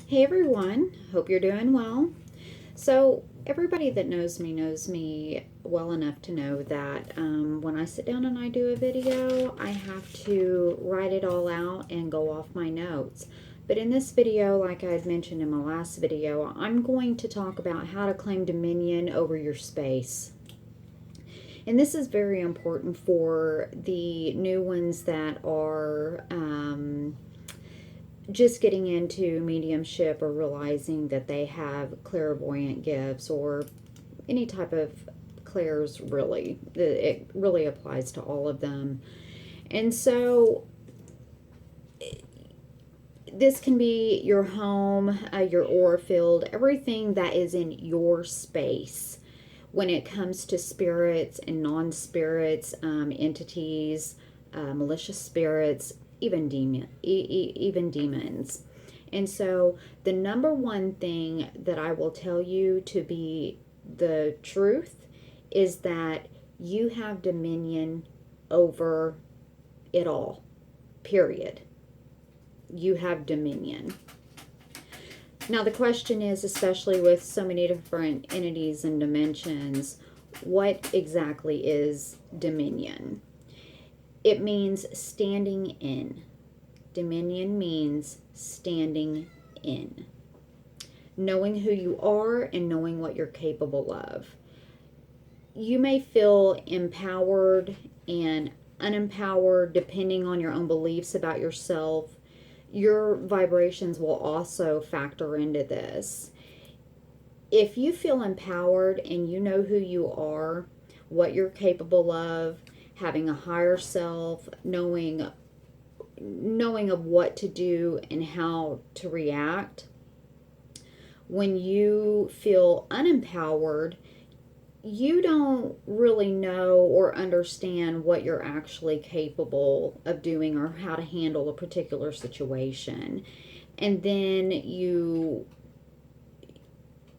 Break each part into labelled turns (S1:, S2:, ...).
S1: Hey everyone, hope you're doing well. So, everybody that knows me well enough to know that when I sit down and I do a video, I have to write it all out and go off my notes. But in this video, like I had mentioned in my last video, I'm going to talk about how to claim dominion over your space. And this is very important for the new ones that are just getting into mediumship or realizing that they have clairvoyant gifts or any type of clairs. Really, it really applies to all of them. And so this can be your home, your aura field, everything that is in your space when it comes to spirits and non-spirits, entities, malicious spirits, even demons. And so the number one thing that I will tell you to be the truth is that you have dominion over it all. Period. You have dominion. Now, the question is, especially with so many different entities and dimensions, what exactly is dominion? It means standing in. Dominion means standing in. Knowing who you are and knowing what you're capable of. You may feel empowered and unempowered depending on your own beliefs about yourself. Your vibrations will also factor into this. If you feel empowered and you know who you are, what you're capable of, having a higher self, knowing of what to do and how to react, when you feel unempowered, you don't really know or understand what you're actually capable of doing or how to handle a particular situation. And then you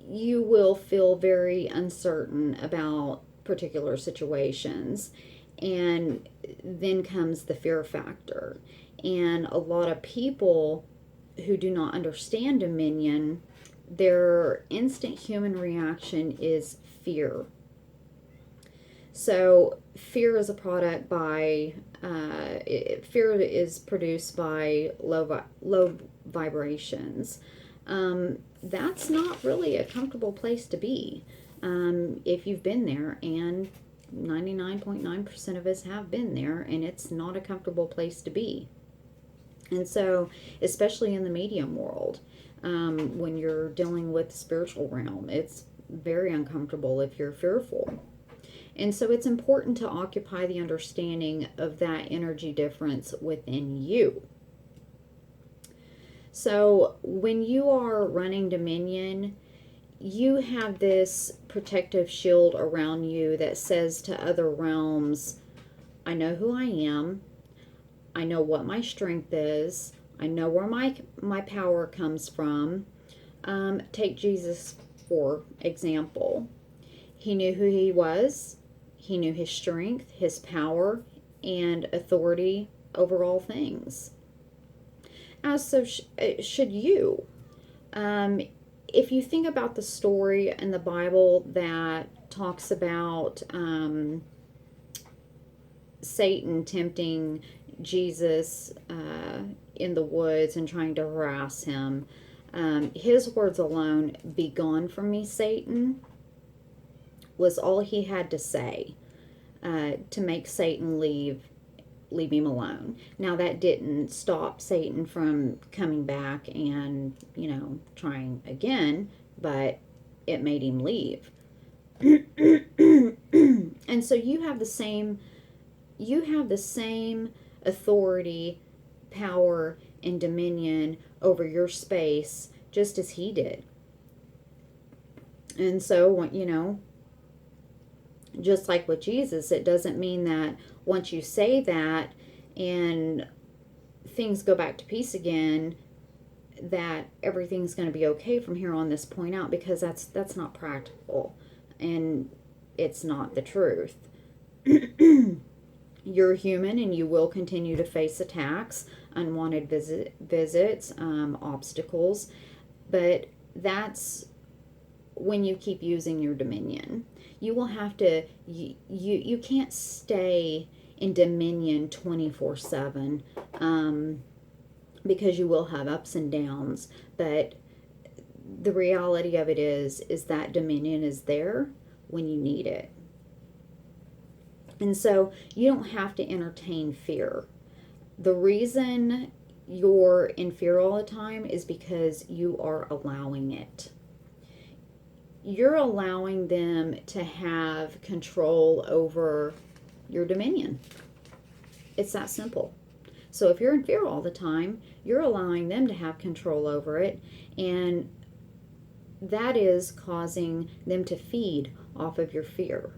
S1: will feel very uncertain about particular situations. And then comes the fear factor. And a lot of people who do not understand dominion, their instant human reaction is fear. So fear is a product by fear is produced by low vibrations. That's not really a comfortable place to be if you've been there, and 99.9% of us have been there, and it's not a comfortable place to be. And so, especially in the medium world, when you're dealing with the spiritual realm, it's very uncomfortable if you're fearful. And so it's important to occupy the understanding of that energy difference within you. So when you are running dominion, you have this protective shield around you that says to other realms, I know who I am. I know what my strength is. I know where my power comes from. Take Jesus, for example. He knew who he was. He knew his strength, his power, and authority over all things. As so should you. If you think about the story in the Bible that talks about Satan tempting Jesus in the woods and trying to harass him, his words alone, "Be gone from me, Satan," was all he had to say to make Satan leave him alone. Now, that didn't stop Satan from coming back and, trying again, but it made him leave. And so you have the same authority, power, and dominion over your space just as he did. And so, just like with Jesus, it doesn't mean that once you say that and things go back to peace again, that everything's going to be okay from here on this point out, because that's not practical, and it's not the truth. You're human, and you will continue to face attacks, unwanted visits, obstacles. But that's when you keep using your dominion. You will have to, you can't stay in dominion 24/7, because you will have ups and downs. But the reality of it is that dominion is there when you need it. And so you don't have to entertain fear. The reason you're in fear all the time is because you are allowing it. You're allowing them to have control over your dominion. It's that simple. So if you're in fear all the time, you're allowing them to have control over it, and that is causing them to feed off of your fear.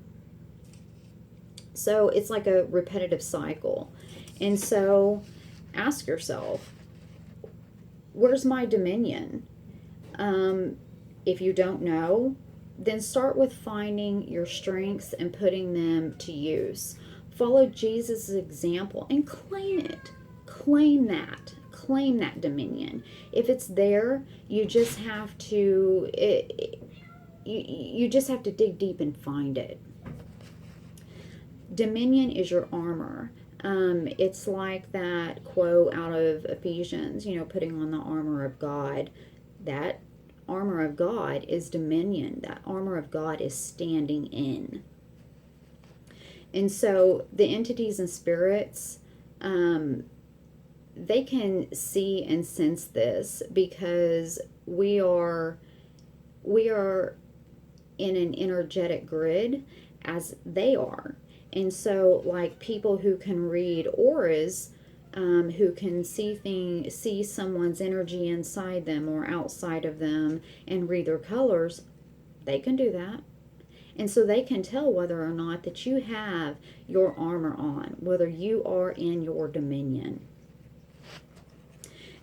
S1: So it's like a repetitive cycle. And so ask yourself, where's my dominion? If you don't know, then start with finding your strengths and putting them to use. Follow Jesus' example and claim it. Claim that. Claim that dominion. If it's there, you just have to you just have to dig deep and find it. Dominion is your armor. It's like that quote out of Ephesians, putting on the armor of God. That armor of God is dominion. That armor of God is standing in. And so the entities and spirits, they can see and sense this because we are in an energetic grid as they are. And so, like people who can read auras, who can see someone's energy inside them or outside of them and read their colors, they can do that. And so they can tell whether or not that you have your armor on, whether you are in your dominion.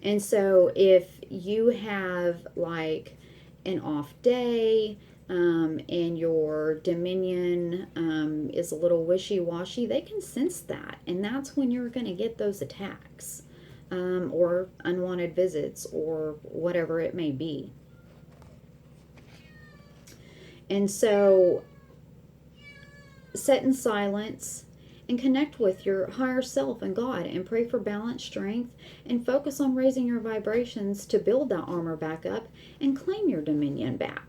S1: And so if you have like an off day, and your dominion is a little wishy-washy, they can sense that. And that's when you're going to get those attacks, or unwanted visits, or whatever it may be. And so sit in silence and connect with your higher self and God and pray for balance, strength, and focus on raising your vibrations to build that armor back up and claim your dominion back.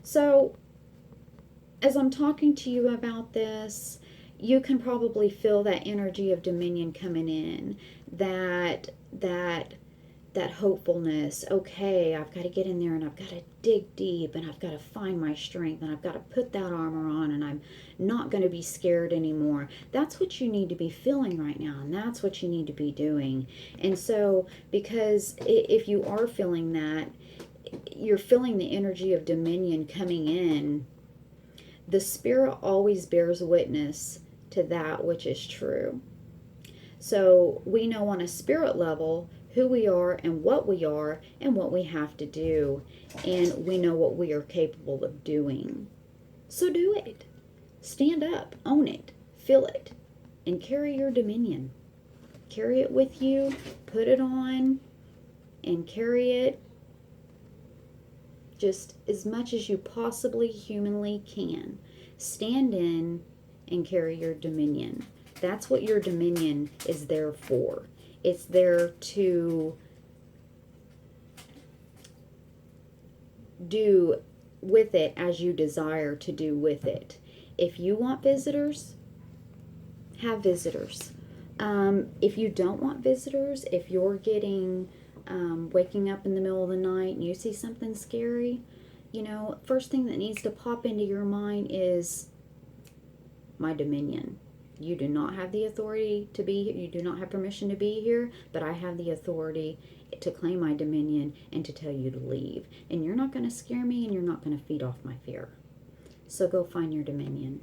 S1: So, as I'm talking to you about this, you can probably feel that energy of dominion coming in, that hopefulness. Okay, I've got to get in there and I've got to dig deep and I've got to find my strength and I've got to put that armor on and I'm not going to be scared anymore. That's what you need to be feeling right now, and that's what you need to be doing. And so, because if you are feeling that, you're feeling the energy of dominion coming in, the spirit always bears witness to that which is true. So we know on a spirit level who we are and what we have to do, and we know what we are capable of doing. So do it. Stand up, own it, feel it, and carry your dominion. Carry it with you, put it on, and carry it just as much as you possibly humanly can. Stand in and carry your dominion. That's what your dominion is there for. It's there to do with it as you desire to do with it. If you want visitors, have visitors. If you don't want visitors, if you're getting waking up in the middle of the night and you see something scary, first thing that needs to pop into your mind is my dominion. You do not have the authority to be here. You do not have permission to be here, but I have the authority to claim my dominion and to tell you to leave. And you're not going to scare me and you're not going to feed off my fear. So go find your dominion.